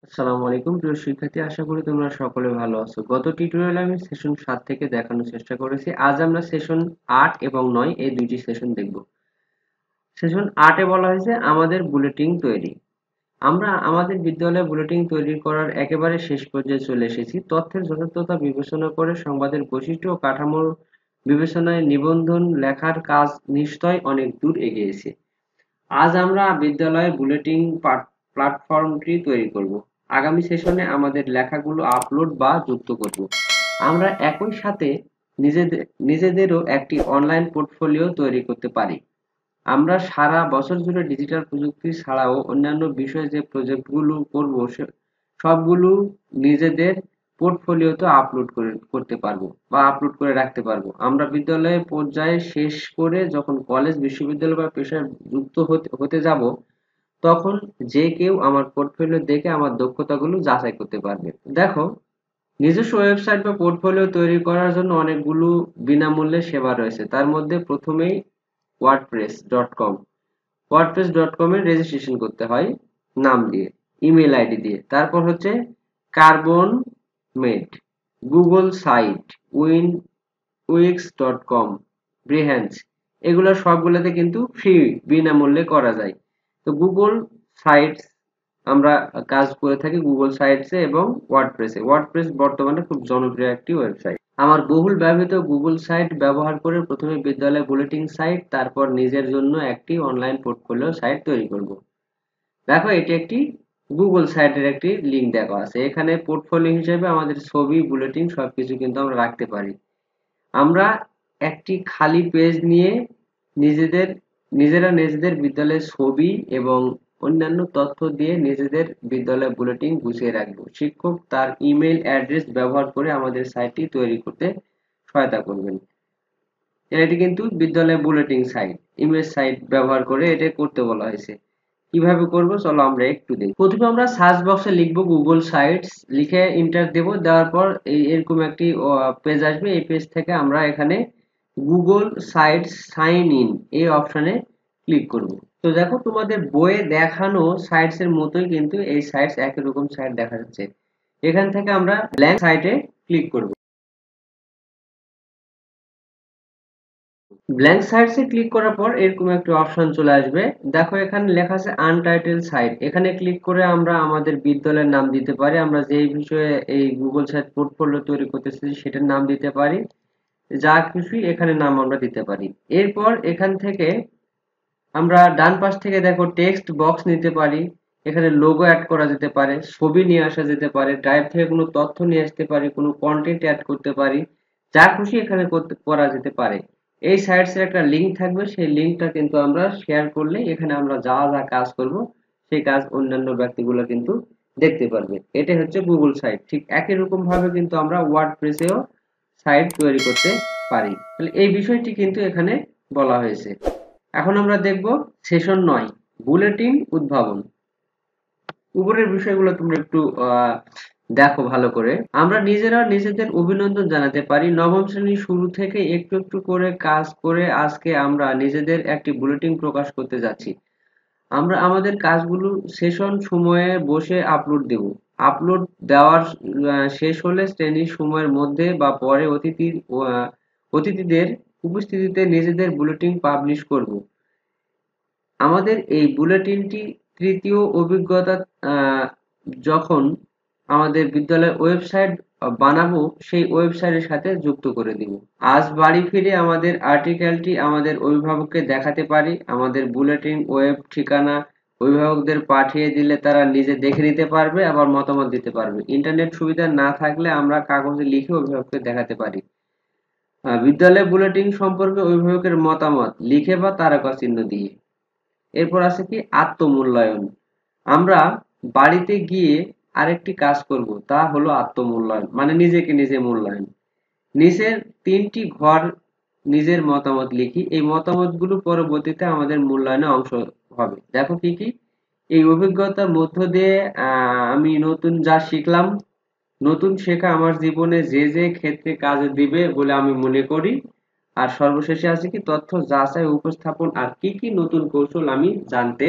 আসসালামু আলাইকুম প্রিয় শিক্ষার্থী, আশা করি তোমরা সকলে ভালো আছো। গত টিউটোরিয়ালে আমি সেশন 7 থেকে দেখানোর চেষ্টা করেছি। আজ আমরা সেশন 8 এবং 9 এই দুইটি সেশন দেখব। সেশন 8 এ বলা হয়েছে আমাদের বুলেটিন তৈরি। আমরা আমাদের বিদ্যালয়ে বুলেটিন তৈরি করার একেবারে শেষ পর্যায়ে চলে এসেছি। তথ্যের যথার্থতা বিবেচনা করে সংবাদের বৈশিষ্ট্য ও কাঠামোর বিবেচনায় নিবন্ধন লেখার কাজ নিশ্চয়ই অনেক দূর এগিয়েছে। আজ আমরা বিদ্যালয়ে বুলেটিন প্ল্যাটফর্মটি তৈরি করব। আগামী সেশনে আমাদের লেখাগুলো আপলোড বা যুক্ত করব। আমরা একই সাথে নিজেদেরও একটি অনলাইন পোর্টফোলিও তৈরি করতে পারি। আমরা সারা বছর জুড়ে ডিজিটাল প্রযুক্তি ছাড়াও অন্যান্য বিষয়ে যে প্রজেক্টগুলো করব সবগুলো নিজেদের পোর্টফোলিওতে করতে পারবো বা আপলোড করে রাখতে পারবো। আমরা বিদ্যালয়ে পর্যায়ে শেষ করে যখন কলেজ, বিশ্ববিদ্যালয় বা পেশায় যুক্ত হতে যাব, তখন যে কেউ আমার পোর্টফোলিও দেখে আমার দক্ষতাগুলো যাচাই করতে পারবে। দেখো, নিজস্ব ওয়েবসাইট বা পোর্টফোলিও তৈরি করার জন্য অনেকগুলো বিনামূল্যে সেবা রয়েছে। তার মধ্যে প্রথমেই wordpress.com। wordpress.com এর রেজিস্ট্রেশন করতে হয় নাম দিয়ে, ইমেল আইডি দিয়ে। তারপর হচ্ছে Carbonmade, Google site, wix.com, behance, এগুলো সবগুলোতে কিন্তু ফ্রি, বিনামূল্যে করা যায়। তো গুগল সাইটস আমরা কাজ করে থাকি গুগল সাইটসে এবং ওয়ার্ডপ্রেসে। ওয়ার্ডপ্রেস বর্তমানে খুব জনপ্রিয় একটি ওয়েবসাইট। আমার বহুল ব্যবহৃত গুগল সাইট ব্যবহার করে প্রথমে বিদ্যালয় বুলেটিন সাইট, তারপর নিজের জন্য একটি অনলাইন পোর্টফোলিও সাইট তৈরি করব। দেখো, এটি একটি গুগল সাইটের একটি লিঙ্ক দেওয়া আছে। এখানে পোর্টফোলিও হিসেবে আমাদের ছবি, বুলেটিন সবকিছু কিন্তু আমরা রাখতে পারি। আমরা একটি খালি পেজ নিয়ে নিজেদের নিজেদের বিদ্যালয়ের ছবি এবং অন্যান্য তথ্য দিয়ে নিজেদের বিদ্যালয় বুলেটিন গুছিয়ে রাখবো। শিক্ষক তার ইমেল অ্যাড্রেস ব্যবহার করে আমাদের সাইটটি তৈরি করতে সহায়তা করবেন। এটি কিন্তু বিদ্যালয় বুলেটিন সাইট, ইমেজ সাইট ব্যবহার করে এটা করতে বলা হয়েছে। কিভাবে করব চলো আমরা একটু দেখি। প্রথমে আমরা সার্চ বক্সে লিখব গুগল সাইটস, লিখে এন্টার দেব। দেওয়ার পর এরকম একটি পেজ আসবে। এই পেজ থেকে আমরা এখানে গুগল সাইটস সাইন ইন এই অপশনে ক্লিক করব। তো দেখো, তোমাদের বইয়ে দেখানো সাইটস এর মতোই কিন্তু এই সাইটস একই রকম সাইট দেখা যাচ্ছে। এখান থেকে আমরা ব্ল্যাঙ্ক সাইটে ক্লিক করব। ব্ল্যাঙ্ক সাইটসে ক্লিক করার পর এরকম একটা অপশন চলে আসবে। দেখো, এখানে লেখা আছে আনটাইটেল সাইট। এখানে ক্লিক করে আমরা আমাদের বিদ্যালয়ের নাম দিতে পারি। আমরা যেই বিষয়ে এই গুগল সাইট পোর্টফোলিও তৈরি করতেছি সেটার নাম দিতে পারি। যা কিছুই এখানে নাম আমরা দিতে পারি। এরপর এখান থেকে আমরা ডান পাশ থেকে দেখো টেক্সট বক্স নিতে পারি। এখানে লোগো অ্যাড করা যেতে পারে, ছবি নিয়ে আসা যেতে পারে, ড্রাইভ থেকে কোনো তথ্য নিয়ে আসতে পারি, কোনো কন্টেন্ট অ্যাড করতে পারি। যা খুশি এখানে করা যেতে পারে। এই সাইটস এর একটা লিংক থাকবে, সেই লিংকটা কিন্তু আমরা শেয়ার করলে এখানে আমরা যা যা কাজ করব সেই কাজ অন্যান্য ব্যক্তিগুলো কিন্তু দেখতে পারবে। এটা হচ্ছে গুগল সাইট। ঠিক একই রকম ভাবে কিন্তু আমরা ওয়ার্ডপ্রেসেও সাইট তৈরি করতে পারি। তাহলে এই বিষয়টি কিন্তু এখানে বলা হয়েছে। এখন আমরা দেখব সেশন 9, বুলেটিন উদ্ভাবন। উপরের বিষয়গুলো তোমরা একটু দেখো ভালো করে। আমরা নিজেরা নিজেদের অভিনন্দন জানাতে পারি। নবম শ্রেণীর শুরু থেকে একটু একটু করে কাজ করে আজকে আমরা নিজেদের একটি বুলেটিন প্রকাশ করতে যাচ্ছি। আমরা আমাদের কাজগুলো সেশন সময়ে বসে আপলোড দেব। আপলোড দেওয়ার শেষ হলে শ্রেণীর সময়ের মধ্যে বা পরে অতিথিদের উপস্থিতিতে নিজেদের বুলেটিন পাবলিশ করব। আমাদের এই বুলেটিনটি তৃতীয় অভিজ্ঞতা যখন আমাদের বিদ্যালয়ের ওয়েবসাইট বানাবো সেই ওয়েবসাইটের সাথে যুক্ত করে দিব। আজ বাড়ি ফিরে আমাদের আর্টিকেলটি আমাদের অভিভাবককে দেখাতে পারি। আমাদের বুলেটিন ওয়েব ঠিকানা অভিভাবকদের পাঠিয়ে দিলে তারা নিজে দেখে নিতে পারবে, আবার মতামত দিতে পারবে। ইন্টারনেট সুবিধা না থাকলে আমরা কাগজে লিখে অভিভাবককে দেখাতে পারি। বিদ্যালয় বুলেটিন সম্পর্কে অভিভাবকের মতামত লিখে বা তারকা চিহ্ন দিয়ে। এরপর আছে কি আত্মমূল্যায়ন। আমরা বাড়িতে গিয়ে আরেকটি কাজ করব, তা হলো আত্মমূল্যায়ন, মানে নিজেকে নিজে মূল্যায়ন। নিচের 3টি ঘর নিজের মতামত লিখি। এই মতামতগুলো পরবর্তীতে আমাদের মূল্যায়নের অংশ হবে। দেখো কি কি। এই অভিজ্ঞতার মধ্য দিয়ে আমি নতুন যা শিখলাম। নতুন শেখা আমার জীবনে যে যে ক্ষেত্রে কাজে দিবে বলে আমি মনে করি। আর সর্বশেষে আছে কি তথ্য যাচাই উপস্থাপন আর কি কি নতুন কৌশল আমি জানতে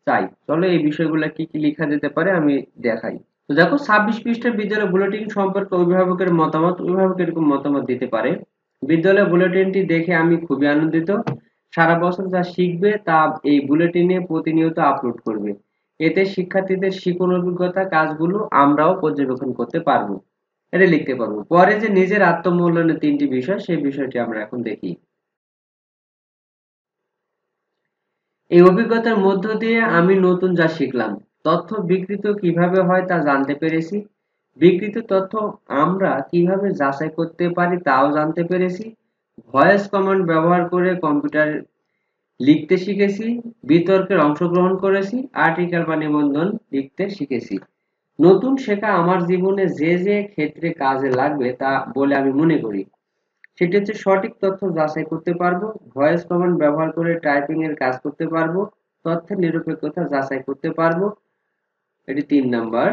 চাই। চলো এই বিষয়গুলো কি কি লেখা যেতে পারে আমি দেখাই। তো দেখো 26 পৃষ্ঠার বিদ্যালয় বুলেটিন সম্পর্কে অভিভাবকের মতামত। অভিভাবক এরকম মতামত দিতে পারে: বিদ্যালয় বুলেটিনটি দেখে আমি খুবই আনন্দিত। সারা বছর যা শিখবে তা এই বুলেটিনে প্রতিনিয়ত আপলোড করবে। এতে শিক্ষার্থীদের শিক্ষণ অভিজ্ঞতা কাজগুলো আমরাও পর্যবেক্ষণ করতে পারবো। এটা লিখতে পারবো। পরে যে নিজের আত্মমূল্যায়নের 3টি বিষয়, সেই বিষয়টি আমরা এখন দেখি। এই অভিজ্ঞতার মধ্য দিয়ে আমি নতুন যা শিখলাম: তথ্য বিকৃত কিভাবে হয় তা জানতে পেরেছি। বিকৃত তথ্য আমরা কিভাবে যাচাই করতে পারি তাও জানতে পেরেছি। ভয়েস কমান্ড ব্যবহার করে কম্পিউটার লিখতে শিখেছি। বিতর্কের অংশগ্রহণ করেছি। আর্টিকেল বা নিবন্ধন লিখতে শিখেছি। নতুন শেখা আমার জীবনে যে যে ক্ষেত্রে কাজে লাগবে তা বলে আমি মনে করি। সেটি হচ্ছে সঠিক তথ্য যাচাই করতে পারবো, ভয়েস কমান্ড ব্যবহার করে টাইপিং এর কাজ করতে পারবো, তথ্যের নিরপেক্ষতা যাচাই করতে পারবো, এটি 3 নাম্বার।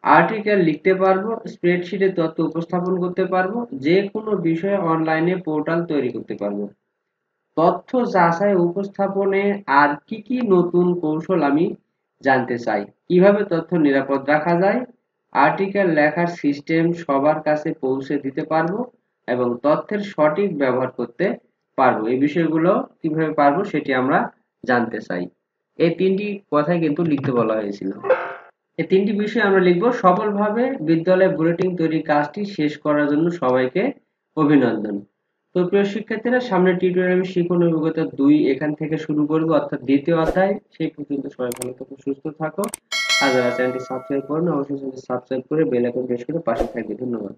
আর্টিকেল লিখতে পারবো, স্প্রেডশিটে তথ্য উপস্থাপন করতে পারবো, যে কোনো বিষয়ে অনলাইনে পোর্টাল তৈরি করতে পারবো। তথ্য যাচাই উপস্থাপনে আর কি কি নতুন কৌশল আমি জানতে চাই। কিভাবে তথ্য নিরাপদ রাখা যায়, আর্টিকেল লেখার সিস্টেম সবার কাছে পৌঁছে দিতে পারবো এবং তথ্যের সঠিক ব্যবহার করতে পারবো। এই বিষয়গুলো কিভাবে পারবো সেটি আমরা জানতে চাই। এই 3টি কথাই কিন্তু লিখতে বলা হয়েছিল। এই 3টি বিষয় আমরা লিখব। সফলভাবে বিদ্যালয় বুলেটিন তৈরির কাজটি শেষ করার জন্য সবাইকে অভিনন্দন। তো প্রিয় শিক্ষার্থীরা, সামনের টিউটোরিয়ালে আমি শিক্ষণ অভিজ্ঞতা 2 এখান থেকে শুরু করব, অর্থাৎ দ্বিতীয় অধ্যায়। সেই পর্যন্ত সবাই ভালো থাকো, সুস্থ থাকো। আর যারা চ্যানেলটি সাবস্ক্রাইব করেন অবশ্যই চ্যানেলটি সাবস্ক্রাইব করে বেল আইকন প্রেস করে পাশে থাকবে। ধন্যবাদ।